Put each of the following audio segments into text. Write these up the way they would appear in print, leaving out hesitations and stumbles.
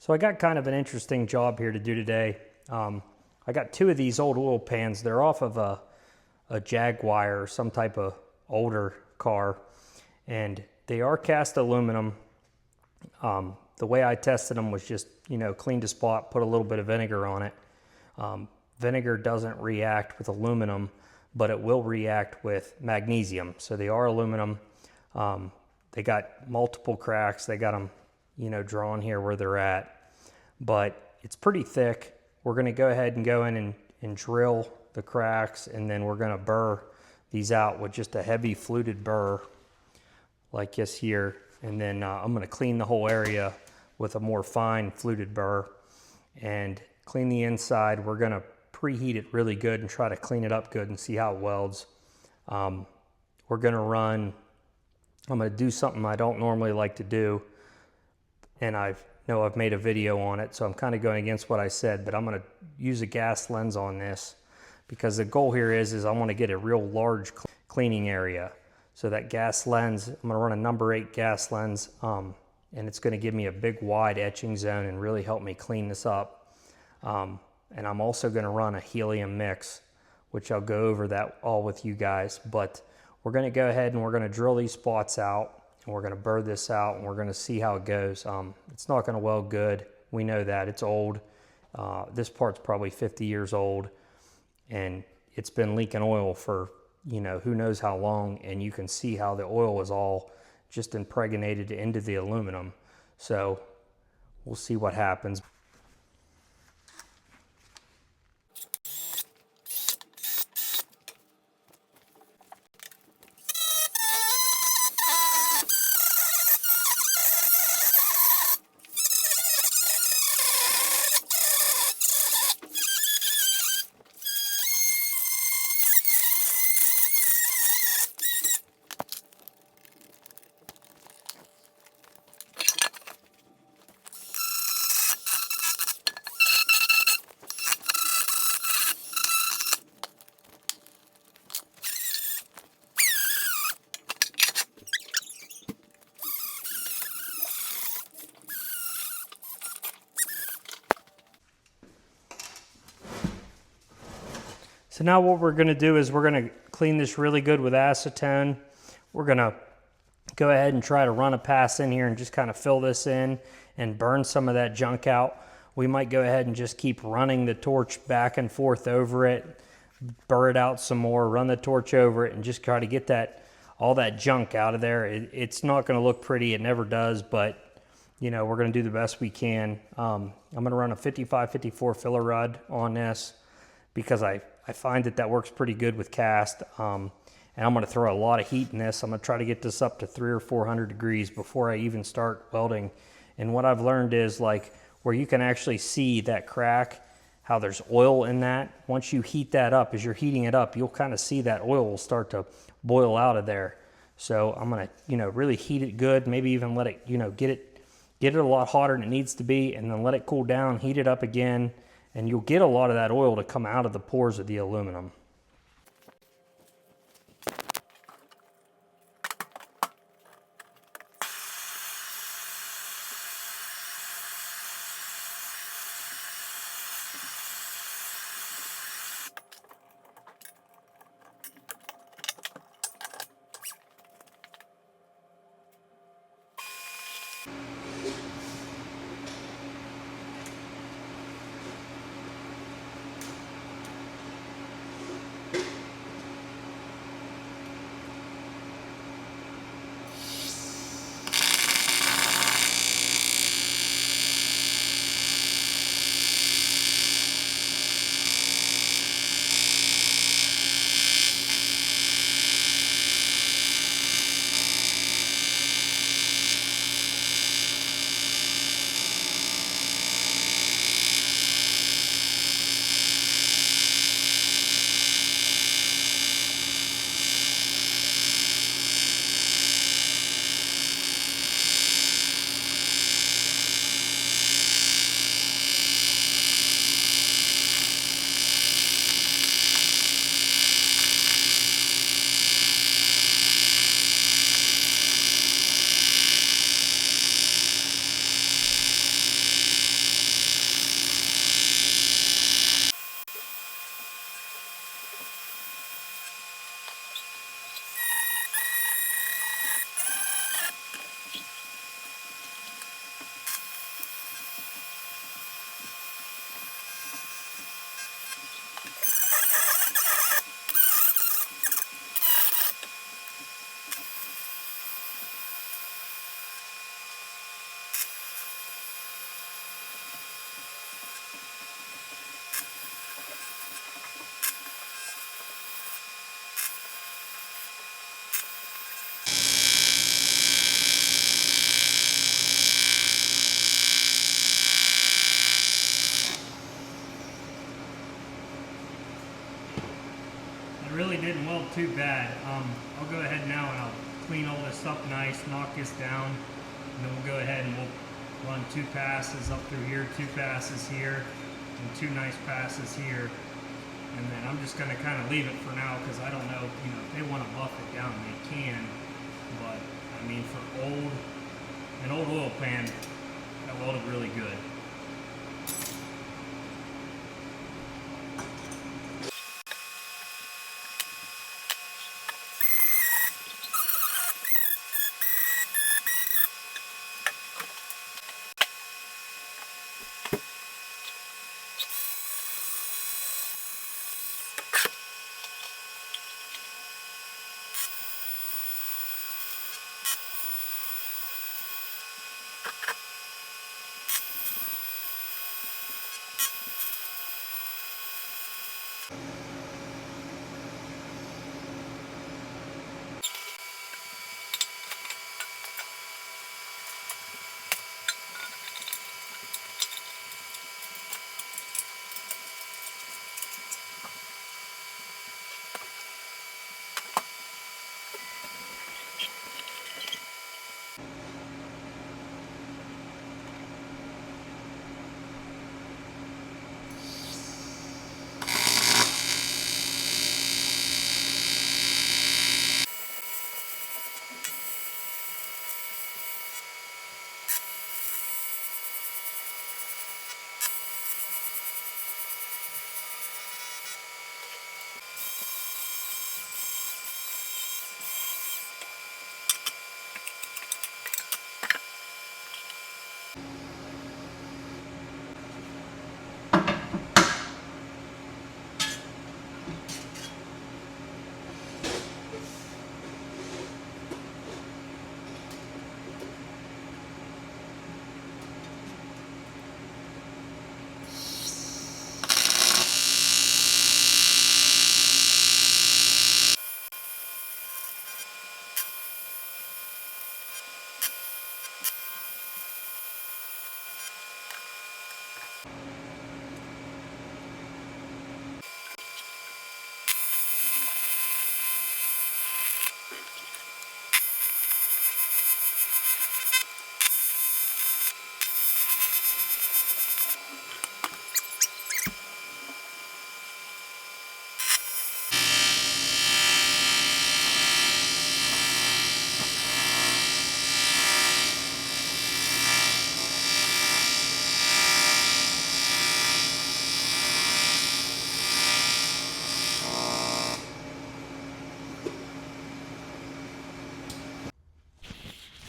So I got kind of an interesting job here to do today. I got two of these old oil pans. They're off of a Jaguar or some type of older car, and they are cast aluminum. The way I tested them was just, cleaned a spot, put a little bit of vinegar on it. Vinegar doesn't react with aluminum, but it will react with magnesium. So they are aluminum. They got multiple cracks. They got them, drawn here where they're at, but it's pretty thick. We're going to go ahead and go in and drill the cracks, and then we're going to burr these out with just a heavy fluted burr like this here. And then I'm going to clean the whole area with a more fine fluted burr and clean the inside. We're going to preheat it really good and try to clean it up good and see how it welds. We're going to I'm going to do something I don't normally like to do, and I've made a video on it, so I'm kind of going against what I said, but I'm going to use a gas lens on this because the goal here is I want to get a real large cleaning area. So that gas lens, I'm going to run a number 8 gas lens, and it's going to give me a big wide etching zone and really help me clean this up. And I'm also going to run a helium mix, which I'll go over that all with you guys. But we're going to go ahead and we're going to drill these spots out, and we're going to burr this out, and we're going to see how it goes. It's not going to weld good. We know that. It's old. This part's probably 50 years old, and it's been leaking oil for, who knows how long, and you can see how the oil is all just impregnated into the aluminum. So we'll see what happens. So now what we're going to do is we're going to clean this really good with acetone. We're going to go ahead and try to run a pass in here and just kind of fill this in and burn some of that junk out. We might go ahead and just keep running the torch back and forth over it, burr it out some more, run the torch over it, and just try to get all that junk out of there. It's not going to look pretty. It never does, but we're going to do the best we can. I'm going to run a 55-54 filler rod on this because I find that works pretty good with cast. And I'm going to throw a lot of heat in this. I'm going to try to get this up to 300 or 400 degrees before I even start welding. And what I've learned is, like, where you can actually see that crack, how there's oil in that. Once you heat that up, as you're heating it up, you'll kind of see that oil will start to boil out of there. So I'm going to, really heat it good, maybe even let it, get it a lot hotter than it needs to be, and then let it cool down, heat it up again, and you'll get a lot of that oil to come out of the pores of the aluminum. didn't weld too bad. I'll go ahead now and I'll clean all this up nice, knock this down, and then we'll go ahead and we'll run 2 passes up through here, 2 passes here, and 2 nice passes here. And then I'm just gonna kind of leave it for now because I don't know, you know, if they want to buff it down, they can. But I mean, for an old oil pan, that welded really good.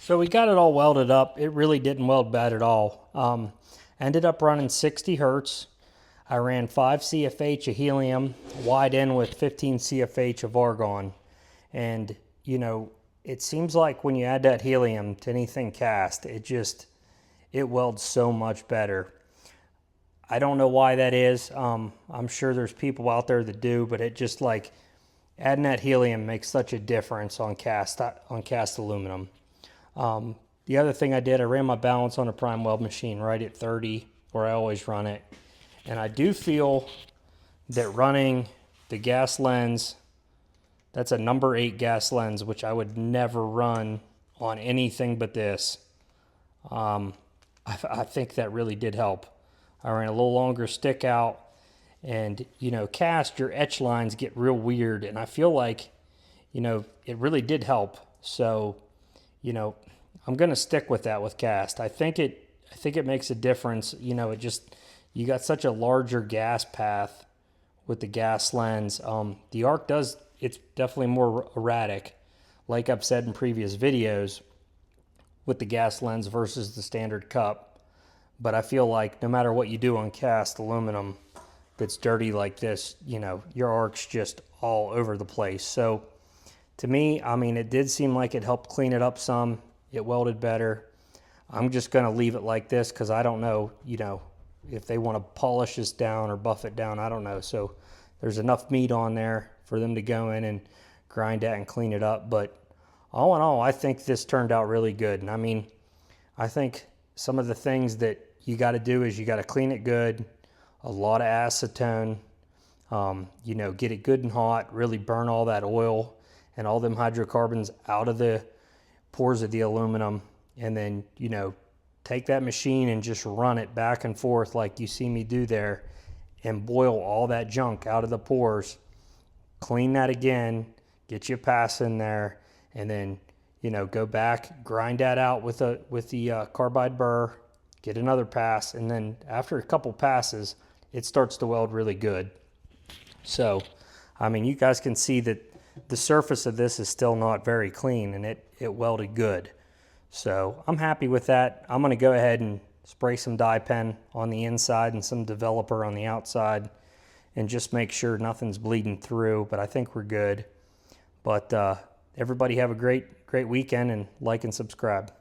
So we got it all welded up. It really didn't weld bad at all. Ended up running 60 Hertz. I ran 5 CFH of helium, wide in with 15 CFH of argon. And, you know, it seems like when you add that helium to anything cast, it welds so much better. I don't know why that is. I'm sure there's people out there that do, but it just like adding that helium makes such a difference on cast aluminum. The other thing I did, I ran my balance on a prime weld machine right at 30, where I always run it. And I do feel that running the gas lens, that's a number 8 gas lens, which I would never run on anything but this. I think that really did help. I ran a little longer stick out, and, you know, cast, your etch lines get real weird, and I feel like, you know, it really did help. So, you know, I'm going to stick with that with cast. I think it makes a difference. You know, you got such a larger gas path with the gas lens. The arc it's definitely more erratic, like I've said in previous videos, with the gas lens versus the standard cup. But I feel like no matter what you do on cast aluminum that's dirty like this, you know, your arc's just all over the place. So to me, I mean, it did seem like it helped clean it up some. It welded better. I'm just going to leave it like this because I don't know, you know, if they want to polish this down or buff it down. I don't know. So there's enough meat on there for them to go in and grind that and clean it up. But all in all, I think this turned out really good. And I mean, I think some of the things that you got to do is you got to clean it good, a lot of acetone, You know, get it good and hot, really burn all that oil and all them hydrocarbons out of the pores of the aluminum, and then, you know, take that machine and just run it back and forth like you see me do there, and boil all that junk out of the pores. Clean that again, get you a pass in there, and then, you know, go back, grind that out with the carbide burr, get another pass, and then after a couple passes, it starts to weld really good. So, I mean, you guys can see that the surface of this is still not very clean, and it welded good. So I'm happy with that. I'm going to go ahead and spray some dye pen on the inside and some developer on the outside, and just make sure nothing's bleeding through, but I think we're good. But everybody have a great weekend, and like and subscribe.